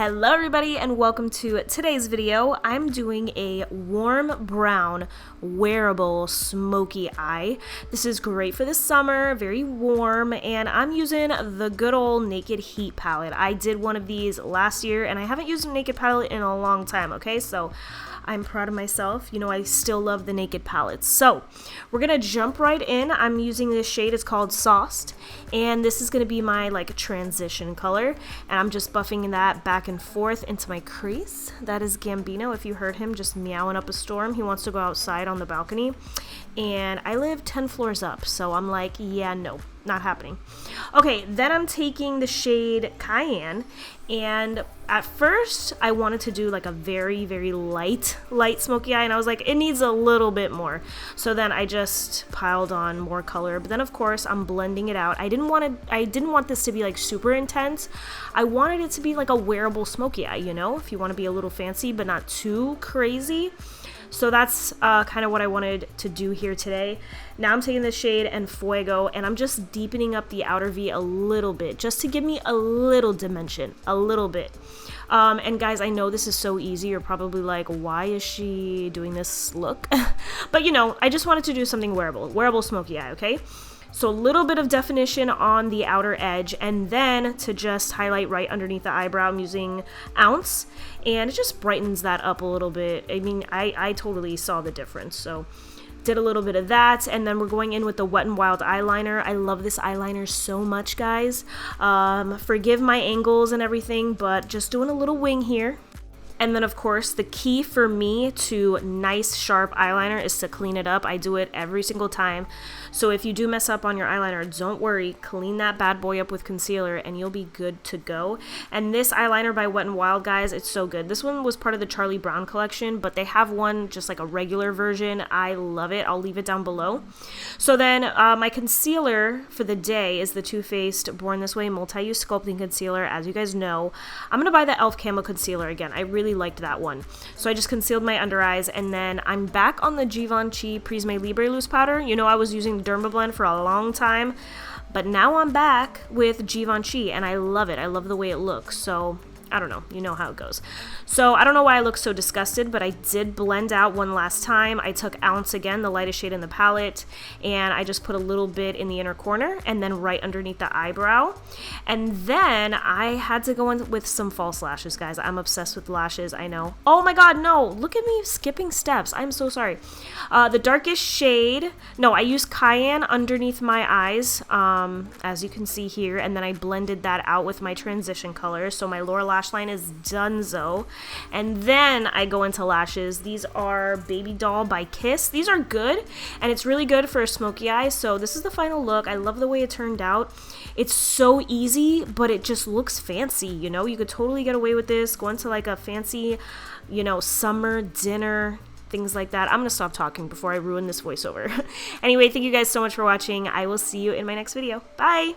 Hello everybody and welcome to today's video. I'm doing a warm brown wearable smoky eye. This is great for the summer, very warm, and I'm using the good old Naked Heat palette. I did one of these last year and I haven't used a Naked palette in a long time, okay? So I'm proud of myself. You know, I still love the Naked palettes. So we're gonna jump right in. I'm using this shade, it's called Sauced, and this is gonna be my like transition color, and I'm just buffing that back and forth into my crease. That is Gambino, if you heard him just meowing up a storm. He wants to go outside on the balcony, and I live 10 floors up, so I'm like, yeah, no, not happening. Okay, then I'm taking the shade Cayenne, and at first I wanted to do like a very light smoky eye, and I was like, it needs a little bit more. So then I just piled on more color, but then of course I'm blending it out. I didn't want this to be like super intense. I wanted it to be like a wearable smoky eye, you know, if you want to be a little fancy but not too crazy. So that's kind of what I wanted to do here today. Now I'm taking the shade En Fuego and I'm just deepening up the outer V a little bit, just to give me a little dimension, a little bit. And guys, I know this is so easy. You're probably like, why is she doing this look? But you know, I just wanted to do something wearable smoky eye, okay? So a little bit of definition on the outer edge, and then to just highlight right underneath the eyebrow, I'm using Ounce, and it just brightens that up a little bit. I mean, I totally saw the difference, so did a little bit of that, and then we're going in with the Wet n Wild eyeliner. I love this eyeliner so much, guys. Forgive my angles and everything, but just doing a little wing here. And then of course, the key for me to nice sharp eyeliner is to clean it up. I do it every single time. So if you do mess up on your eyeliner, don't worry, clean that bad boy up with concealer and you'll be good to go. And this eyeliner by Wet n Wild, guys, it's so good. This one was part of the Charlie Brown collection, but they have one just like a regular version. I love it. I'll leave it down below. So then my concealer for the day is the Too Faced Born This Way Multi-Use Sculpting Concealer. As you guys know, I'm gonna buy the e.l.f. Camo Concealer again. I really liked that one. So I just concealed my under eyes, and then I'm back on the Givenchy Prisme Libre loose powder. You know, I was using Dermablend for a long time, but now I'm back with Givenchy and I love it. I love the way it looks. So I don't know, you know how it goes. So I don't know why I look so disgusted, but I did blend out one last time. I took Ounce again, the lightest shade in the palette, and I just put a little bit in the inner corner and then right underneath the eyebrow. And then I had to go in with some false lashes, guys. I'm obsessed with lashes, I know. Oh my god, no, look at me skipping steps. I'm so sorry. The darkest shade, no, I used Cayenne underneath my eyes, as you can see here, and then I blended that out with my transition color. So my lower lash line is donezo, and then I go into lashes. These are Babydoll by Kiss. These are good, and it's really good for a smoky eye. So this is the final look. I love the way it turned out. It's so easy, but it just looks fancy, you know? You could totally get away with this, go into like a fancy, you know, summer dinner, things like that. I'm gonna stop talking before I ruin this voiceover. Anyway, thank you guys so much for watching. I will see you in my next video. Bye!